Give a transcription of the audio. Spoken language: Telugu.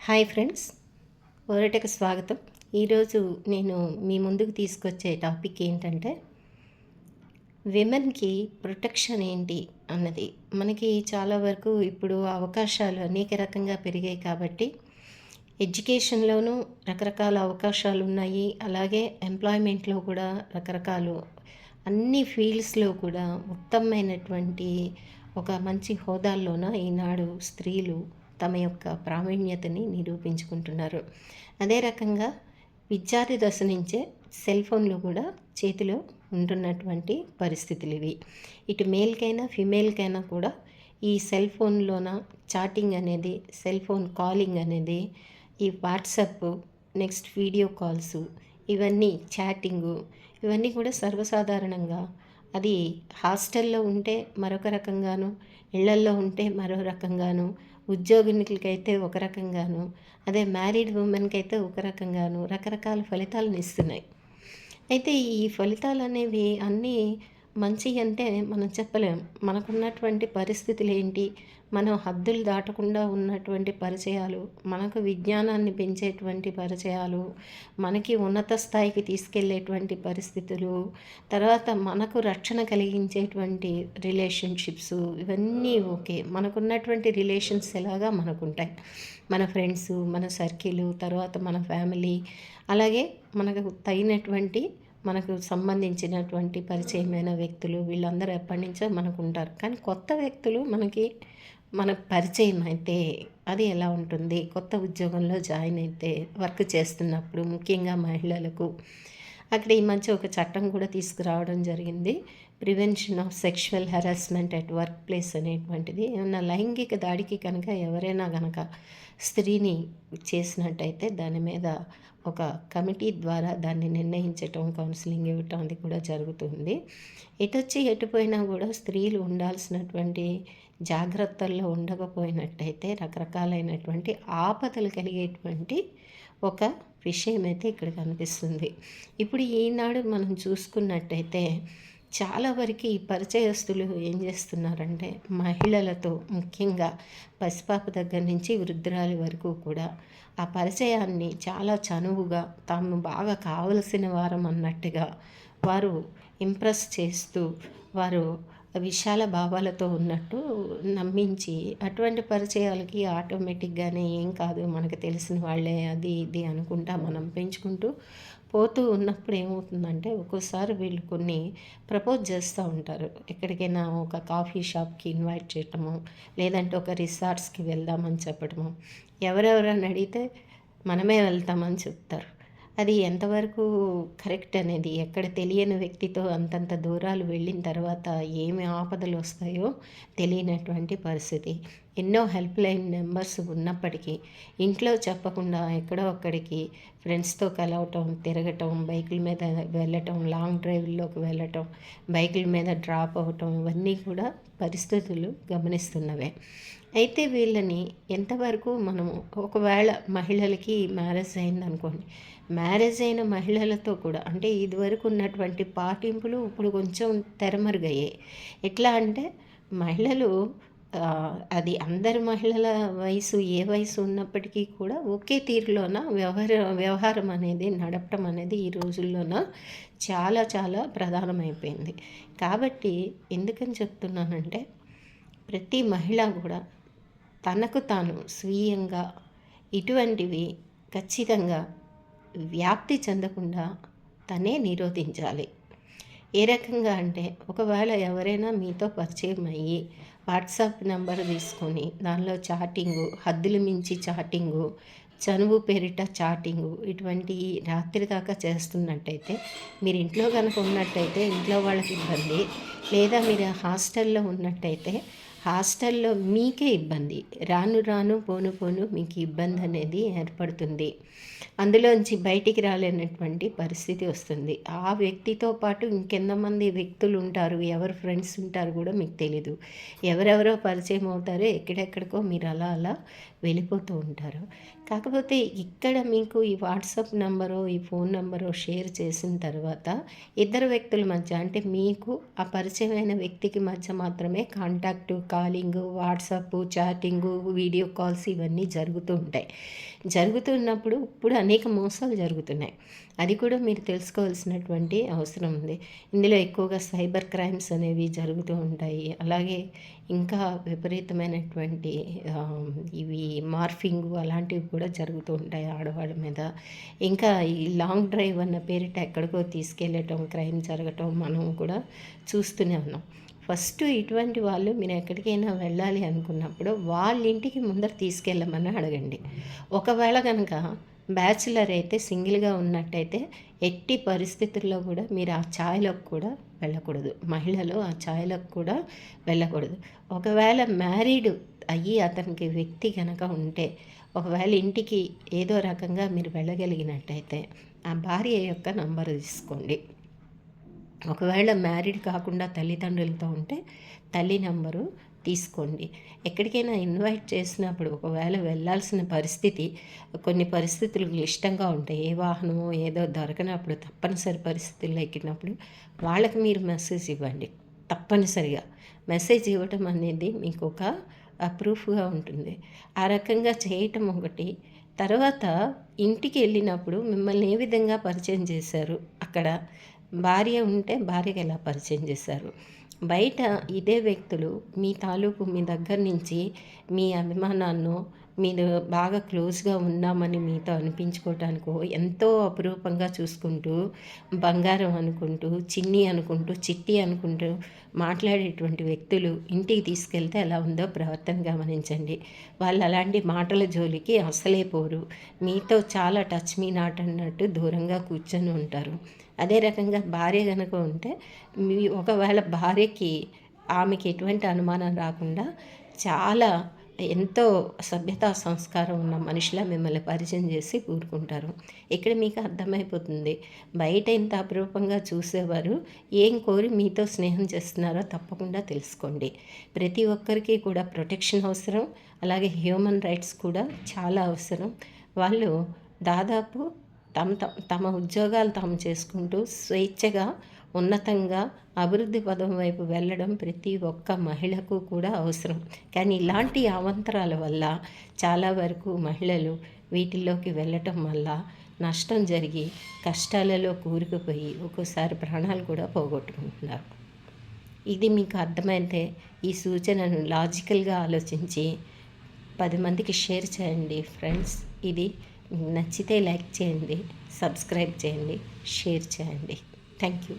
హాయ్ ఫ్రెండ్స్, ఓరటకు స్వాగతం. ఈరోజు నేను మీ ముందుకు తీసుకొచ్చే టాపిక్ ఏంటంటే విమెన్కి ప్రొటెక్షన్ ఏంటి అన్నది. మనకి చాలా వరకు ఇప్పుడు అవకాశాలు అనేక రకంగా పెరిగాయి కాబట్టి ఎడ్యుకేషన్లోనూ రకరకాల అవకాశాలు ఉన్నాయి. అలాగే ఎంప్లాయ్మెంట్లో కూడా రకరకాలు అన్ని ఫీల్డ్స్లో కూడా ఉత్తమమైనటువంటి ఒక మంచి హోదాల్లోన ఈనాడు స్త్రీలు తమ యొక్క ప్రావీణ్యతని నిరూపించుకుంటున్నారు. అదే రకంగా విద్యార్థి దశ నుంచే సెల్ ఫోన్లు కూడా చేతిలో ఉంటున్నటువంటి పరిస్థితులు ఇవి. ఇటు మేల్కైనా ఫిమేల్కైనా కూడా ఈ సెల్ ఫోన్లోన చాటింగ్ అనేది, సెల్ ఫోన్ కాలింగ్ అనేది, ఈ వాట్సప్, నెక్స్ట్ వీడియో కాల్స్, ఇవన్నీ చాటింగు, ఇవన్నీ కూడా సర్వసాధారణంగా అది హాస్టల్లో ఉంటే మరొక రకంగాను, ఇళ్లల్లో ఉంటే మరో రకంగాను, ఉద్యోగినికైతే ఒక రకంగాను, అదే మ్యారీడ్ ఉమెన్కి అయితే ఒక రకంగాను రకరకాల ఫలితాలను ఇస్తున్నాయి. అయితే ఈ ఫలితాలు అనేవి అన్నీ మంచి అంటే మనం చెప్పలేం. మనకున్నటువంటి పరిస్థితులు ఏంటి, మనం హద్దులు దాటకుండా ఉన్నటువంటి పరిచయాలు, మనకు విజ్ఞానాన్ని పెంచేటువంటి పరిచయాలు, మనకి ఉన్నత స్థాయికి తీసుకెళ్ళేటువంటి పరిస్థితులు, తర్వాత మనకు రక్షణ కలిగించేటువంటి రిలేషన్షిప్స్, ఇవన్నీ ఓకే. మనకున్నటువంటి రిలేషన్స్ ఎలాగా మనకుంటాయి, మన ఫ్రెండ్స్, మన సర్కిల్, తర్వాత మన ఫ్యామిలీ, అలాగే మనకు తగినటువంటి మనకు సంబంధించినటువంటి పరిచయమైన వ్యక్తులు, వీళ్ళందరూ ఎప్పటి నుంచో మనకు ఉంటారు. కానీ కొత్త వ్యక్తులు మనకు పరిచయం అయితే అది ఎలా ఉంటుంది? కొత్త ఉద్యోగంలో జాయిన్ అయితే వర్క్ చేస్తున్నప్పుడు ముఖ్యంగా మహిళలకు అక్కడ ఈ మధ్య ఒక చట్టం కూడా తీసుకురావడం జరిగింది. Prevention of sexual harassment at work place అనేటువంటిది. ఏమన్నా లైంగిక దాడికి కనుక ఎవరైనా కనుక స్త్రీని చేసినట్టయితే దాని మీద ఒక కమిటీ ద్వారా దాన్ని నిర్ణయించటం, కౌన్సిలింగ్ ఇవ్వటం అది కూడా జరుగుతుంది. ఎటొచ్చి ఎటుపోయినా కూడా స్త్రీలు ఉండాల్సినటువంటి జాగ్రత్తల్లో ఉండకపోయినట్టయితే రకరకాలైనటువంటి ఆపదలు కలిగేటువంటి ఒక విషయం అయితే ఇక్కడ కనిపిస్తుంది. ఇప్పుడు ఈనాడు మనం చూసుకున్నట్టయితే చాలా వరకు ఈ పరిచయస్తులు ఏం చేస్తున్నారంటే మహిళలతో, ముఖ్యంగా పసిపాప దగ్గర నుంచి వృద్ధురాలి వరకు కూడా ఆ పరిచయాన్ని చాలా చనువుగా, తాము బాగా కావలసిన వారం అన్నట్టుగా వారు ఇంప్రెస్ చేస్తూ, వారు విశాల భావాలతో ఉన్నట్టు నమ్మించి, అటువంటి పరిచయాలకి ఆటోమేటిక్గానే ఏం కాదు, మనకు తెలిసిన వాళ్ళే, అది ఇది అనుకుంటా మనం పెంచుకుంటూ పోతూ ఉన్నప్పుడు ఏమవుతుందంటే ఒక్కోసారి వీళ్ళు కొన్ని ప్రపోజ్ చేస్తూ ఉంటారు. ఎక్కడికైనా ఒక కాఫీ షాప్కి ఇన్వైట్ చేయటము, లేదంటే ఒక రిసార్ట్స్కి వెళ్దామని చెప్పడము. ఎవరెవరని అడిగితే మనమే వెళ్తామని చెప్తారు. అది ఎంతవరకు కరెక్ట్ అనేది, ఎక్కడ తెలియని వ్యక్తితో అంతంత దూరాలు వెళ్ళిన తర్వాత ఏమి ఆపదలు వస్తాయో తెలియనటువంటి పరిస్థితి. ఎన్నో హెల్ప్ లైన్ నెంబర్స్ ఉన్నప్పటికీ ఇంట్లో చెప్పకుండా ఎక్కడో అక్కడికి ఫ్రెండ్స్తో కలవటం, తిరగటం, బైకుల మీద వెళ్ళటం, లాంగ్ డ్రైవ్లోకి వెళ్ళటం, బైకుల మీద డ్రాప్ అవ్వటం, ఇవన్నీ కూడా పరిస్థితులు గమనిస్తున్నవే. అయితే వీళ్ళని ఎంతవరకు మనము, ఒకవేళ మహిళలకి మ్యారేజ్ అయిందనుకోండి, మ్యారేజ్ అయిన మహిళలతో కూడా అంటే ఇదివరకు ఉన్నటువంటి పాటింపులు ఇప్పుడు కొంచెం తెరమరుగయ్యాయి. ఎట్లా అంటే మహిళలు అది అందరి మహిళల వయసు ఏ వయసు ఉన్నప్పటికీ కూడా ఒకే తీరులోన వ్యవహారం అనేది నడపటం అనేది ఈ రోజుల్లోన చాలా చాలా ప్రధానమైపోయింది. కాబట్టి ఎందుకని చెప్తున్నానంటే ప్రతి మహిళ కూడా తనకు తాను స్వీయంగా ఇటువంటివి ఖచ్చితంగా వ్యాప్తి చెందకుండా తనే నిరోధించాలి. ఏ రకంగా అంటే ఒకవేళ ఎవరైనా మీతో పరిచయం అయ్యి వాట్సాప్ నెంబర్ తీసుకొని దానిలో చాటింగు, హద్దులు మించి చాటింగు, చనువు పేరిట చాటింగు, ఇటువంటి రాత్రి దాకా చేస్తున్నట్టయితే, మీరు ఇంట్లో కనుక ఉన్నట్టయితే ఇంట్లో వాళ్ళకి ఇబ్బంది, లేదా మీరు హాస్టల్లో ఉన్నట్టయితే హాస్టల్లో మీకే ఇబ్బంది. రాను రాను పోను పోను మీకు ఇబ్బంది అనేది ఏర్పడుతుంది. అందులోంచి బయటికి రాలేనటువంటి పరిస్థితి వస్తుంది. ఆ వ్యక్తితో పాటు ఇంకెంతమంది వ్యక్తులు ఉంటారు, ఎవరు ఫ్రెండ్స్ ఉంటారు కూడా మీకు తెలీదు. ఎవరెవరో పరిచయం అవుతారో ఎక్కడెక్కడికో మీరు అలా అలా వెళ్ళిపోతూ ఉంటారు. కాకపోతే ఇక్కడ మీకు ఈ వాట్సాప్ నెంబరో, ఈ ఫోన్ నెంబరో షేర్ చేసిన తర్వాత ఇద్దరు వ్యక్తుల మధ్య అంటే మీకు ఆ పరిచయమైన వ్యక్తికి మధ్య మాత్రమే contact calling, WhatsApp, chatting, video calls ఇవన్నీ జరుగుతూ ఉంటాయి. జరుగుతున్నప్పుడు ఇప్పుడు అనేక మోసాలు జరుగుతున్నాయి. అది కూడా మీరు తెలుసుకోవాల్సినటువంటి అవసరం ఉంది. ఇందులో ఎక్కువగా సైబర్ క్రైమ్స్ అనేవి జరుగుతూ ఉంటాయి. అలాగే ఇంకా విపరీతమైనటువంటి ఇవి మార్ఫింగు అలాంటివి కూడా జరుగుతూ ఉంటాయి ఆడవాళ్ళ మీద. ఇంకా ఈ లాంగ్ డ్రైవ్ అన్న పేరిట ఎక్కడికో తీసుకెళ్ళటం, క్రైమ్ జరగటం మనం కూడా చూస్తూనే ఉన్నాం. ఫస్ట్ ఇటువంటి వాళ్ళు మీరు ఎక్కడికైనా వెళ్ళాలి అనుకున్నప్పుడు వాళ్ళ ఇంటికి ముందర తీసుకెళ్ళమని అడగండి. ఒకవేళ కనుక బ్యాచిలర్ అయితే సింగిల్గా ఉన్నట్టయితే ఎట్టి పరిస్థితుల్లో కూడా మీరు ఆ ఛాయలకు కూడా వెళ్ళకూడదు. మహిళలు ఆ ఛాయలకు కూడా వెళ్ళకూడదు. ఒకవేళ మ్యారీడ్ అయ్యి అతనికి వ్యక్తి కనుక ఉంటే, ఒకవేళ ఇంటికి ఏదో రకంగా మీరు వెళ్ళగలిగినట్టయితే ఆ భార్య యొక్క నంబర్ తీసుకోండి. ఒకవేళ మ్యారీడ్ కాకుండా తల్లిదండ్రులతో ఉంటే తల్లి నంబరు తీసుకోండి. ఎక్కడికైనా ఇన్వైట్ చేసినప్పుడు ఒకవేళ వెళ్ళాల్సిన పరిస్థితి, కొన్ని పరిస్థితులు క్లిష్టంగా ఉంటాయి. ఏ వాహనమో ఏదో దొరకనప్పుడు తప్పనిసరి పరిస్థితుల్లో ఎక్కినప్పుడు వాళ్ళకి మీరు మెసేజ్ ఇవ్వండి. తప్పనిసరిగా మెసేజ్ ఇవ్వటం అనేది మీకు ఒక ప్రూఫ్గా ఉంటుంది. ఆ రకంగా చేయటం ఒకటి. తర్వాత ఇంటికి వెళ్ళినప్పుడు మిమ్మల్ని ఏ విధంగా పరిచయం చేశారు, అక్కడ భార్య ఉంటే భార్యకి ఎలా పరిచయం చేశారు, బయట ఇదే వ్యక్తులు మీ తాలూకు మీ దగ్గర నుంచి మీ అభిమానాన్నో మీరు బాగా క్లోజ్గా ఉన్నామని మీతో అనిపించుకోవటానికో ఎంతో అపురూపంగా చూసుకుంటూ, బంగారం అనుకుంటూ, చిన్ని అనుకుంటూ, చిట్టి అనుకుంటూ మాట్లాడేటువంటి వ్యక్తులు ఇంటికి తీసుకెళ్తే ఎలా ఉందో ప్రవర్తన గమనించండి. వాళ్ళు అలాంటి మాటల జోలికి అసలే పోరు. మీతో చాలా టచ్ మీ నాట్ అన్నట్టు దూరంగా కూర్చొని ఉంటారు. అదే రకంగా భార్య కనుక ఉంటే ఒకవేళ భార్యకి ఆమెకి ఎటువంటి అనుమానం రాకుండా చాలా ఎంతో సభ్యతా సంస్కారం ఉన్న మనిషిలా మిమ్మల్ని పరిచయం చేసి కూరుకుంటారు. ఇక్కడ మీకు అర్థమైపోతుంది, బయట ఇంత అపురూపంగా చూసేవారు ఏం కోరి మీతో స్నేహం చేస్తున్నారో తప్పకుండా తెలుసుకోండి. ప్రతి ఒక్కరికి కూడా ప్రొటెక్షన్ అవసరం, అలాగే హ్యూమన్ రైట్స్ కూడా చాలా అవసరం. వాళ్ళు దాదాపు తమ ఉద్యోగాలు తాము చేసుకుంటూ స్వేచ్ఛగా ఉన్నతంగా అభివృద్ధి పదం వైపు వెళ్ళడం ప్రతి ఒక్క మహిళకు కూడా అవసరం. కానీ ఇలాంటి అవాంతరాల వల్ల చాలా వరకు మహిళలు వీటిల్లోకి వెళ్ళటం వల్ల నష్టం జరిగి కష్టాలలో కూరుకుపోయి ఒక్కోసారి ప్రాణాలు కూడా పోగొట్టుకుంటున్నారు. ఇది మీకు అర్థమైతే ఈ సూచనను లాజికల్గా ఆలోచించి 10 మందికి షేర్ చేయండి ఫ్రెండ్స్. ఇది నచ్చితే లైక్ చేయండి, సబ్స్క్రైబ్ చేయండి, షేర్ చేయండి. Thank you.